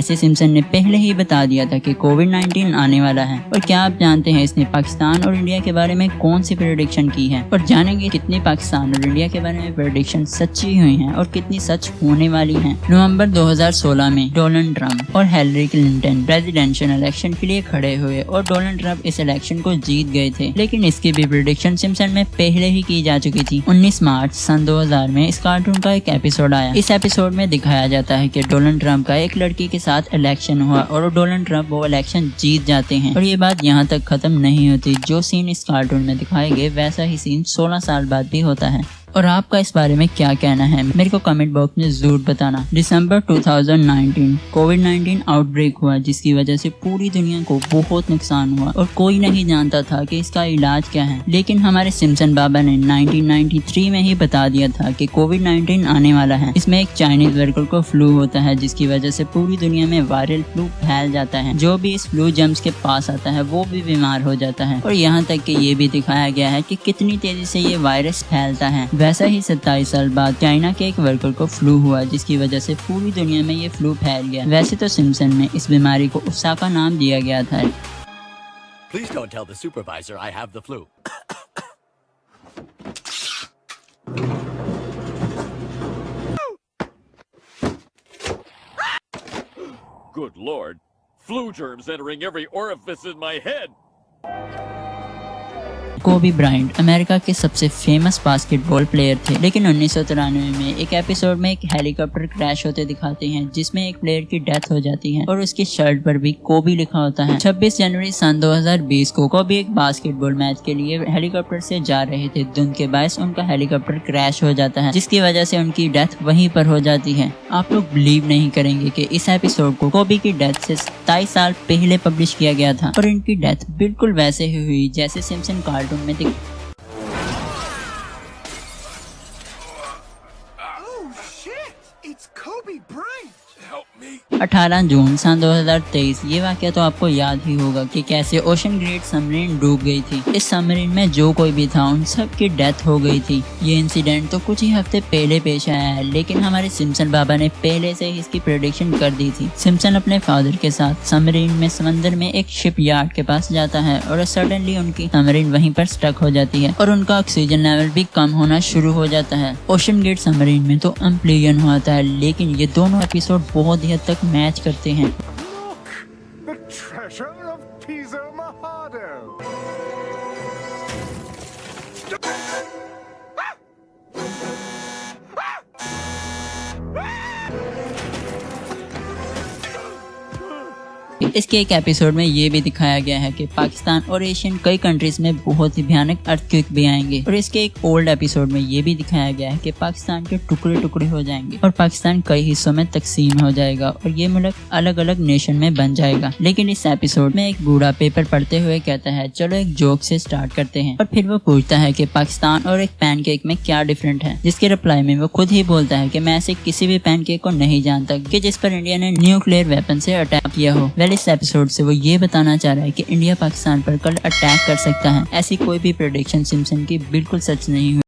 कैसे सिम्पसन ने पहले ही बता दिया था कि कोविड-19 आने वाला है। और क्या आप जानते हैं इसने पाकिस्तान और इंडिया के बारे में कौन सी प्रेडिक्शन की है, और जानेंगे कितनी पाकिस्तान और इंडिया के बारे में प्रेडिक्शन सच्ची हुई हैं और कितनी सच होने वाली हैं। नवंबर 2016 में डोनाल्ड ट्रंप और हिलरी क्लिंटन प्रेसिडेंशियल इलेक्शन के लिए खड़े हुए और डोनाल्ड ट्रंप इस इलेक्शन को जीत गए थे, लेकिन इसकी भी प्रेडिक्शन सिम्पसन में पहले ही की जा चुकी थी। 19 मार्च सन 2000 में इस कार्टून का एक एपिसोड आया। इस एपिसोड में दिखाया जाता है कि डोनाल्ड ट्रंप का एक लड़की के साथ इलेक्शन हुआ और डोनाल्ड ट्रंप वो इलेक्शन जीत जाते हैं। और ये बात यहाँ तक खत्म नहीं होती। जो सीन इस कार्टून में दिखाए गए वैसा ही सीन 16 साल बाद भी होता है। और आपका इस बारे में क्या कहना है मेरे को कमेंट बॉक्स में जरूर बताना। दिसंबर 2019 कोविड-19 आउटब्रेक हुआ, जिसकी वजह से पूरी दुनिया को बहुत नुकसान हुआ और कोई नहीं जानता था कि इसका इलाज क्या है। लेकिन हमारे सिम्पसन बाबा ने 1993 में ही बता दिया था कि कोविड-19 आने वाला है। इसमें एक चाइनीज वर्कर को फ्लू होता है, जिसकी वजह से पूरी दुनिया में वायरल फ्लू फैल जाता है। जो भी इस फ्लू जम्स के पास आता है वो भी बीमार हो जाता है। और यहाँ तक कि ये भी दिखाया गया है कि कितनी तेजी से ये वायरस फैलता है। वैसा ही 27 साल बाद चाइना के एक वर्कर को फ्लू हुआ, जिसकी वजह से पूरी दुनिया में ये फ्लू फैल गया। वैसे तो सिम्पसन में इस बीमारी को ओसाका नाम दिया गया था। Please don't tell the supervisor I have the flu. Good Lord, flu germs entering every orifice in my head. कोबी ब्रायंट अमेरिका के सबसे फेमस बास्केटबॉल प्लेयर थे, लेकिन 1993 में एक एपिसोड में एक हेलीकॉप्टर क्रैश होते दिखाते हैं, जिसमें एक प्लेयर की डेथ हो जाती है और उसकी शर्ट पर भी कोबी लिखा होता है। 26 जनवरी सन 2020 को कोबी एक बास्केटबॉल मैच के लिए हेलीकॉप्टर से जा रहे थे। धुंध के बायस उनका हेलीकॉप्टर क्रैश हो जाता है, जिसकी वजह से उनकी डेथ वहीं पर हो जाती है। आप लोग बिलीव नहीं करेंगे कि इस एपिसोड को कोबी की डेथ से 27 साल पहले पब्लिश किया गया था और इनकी डेथ बिल्कुल वैसे ही हुई जैसे सिम्पसन कार्टून में दिख। Oh shit! It's Kobe Bryant. Help me. 18 जून सन 2023 ये वाकया तो आपको याद ही होगा कि कैसे ओशन ग्रेट सबमरीन डूब गई थी। इस सबमरीन में जो कोई भी था उन सब की डेथ हो गई थी। ये इंसिडेंट तो कुछ ही हफ्ते पहले पेश आया है, लेकिन हमारे सिम्पसन बाबा ने पहले से ही इसकी प्रेडिक्शन कर दी थी। सिम्पसन अपने फादर के साथ सबमरीन में समंदर में एक शिप यार्ड के पास जाता है और सडनली उनकी सबमरीन वहीं पर स्टक हो जाती है और उनका ऑक्सीजन लेवल भी कम होना शुरू हो जाता है। ओशन गेट सबमरीन में तो अम्प्लियन होता है, लेकिन ये दोनों एपिसोड बहुत ही हद तक मैच करते हैं। The treasure of Piso Mojado. इसके एक एपिसोड में ये भी दिखाया गया है कि पाकिस्तान और एशियन कई कंट्रीज में बहुत ही भयानक अर्थक्वेक भी आएंगे। और इसके एक ओल्ड एपिसोड में ये भी दिखाया गया है कि पाकिस्तान के टुकड़े टुकड़े हो जाएंगे और पाकिस्तान कई हिस्सों में तकसीम हो जाएगा और ये मुल्क अलग अलग नेशन में बन जाएगा। लेकिन इस एपिसोड में एक बूढ़ा पेपर पढ़ते हुए कहता है चलो एक जोक से स्टार्ट करते हैं, और फिर वो पूछता है कि पाकिस्तान और एक पैनकेक में क्या डिफरेंट है, जिसके रिप्लाई में वो खुद ही बोलता है कि मैं ऐसे किसी भी पैनकेक को नहीं जानता कि जिस पर इंडिया ने न्यूक्लियर वेपन से अटैक किया हो। इस एपिसोड से वो ये बताना चाह रहा है कि इंडिया पाकिस्तान पर कल अटैक कर सकता है। ऐसी कोई भी प्रेडिक्शन सिम्पसन की बिल्कुल सच नहीं हुई।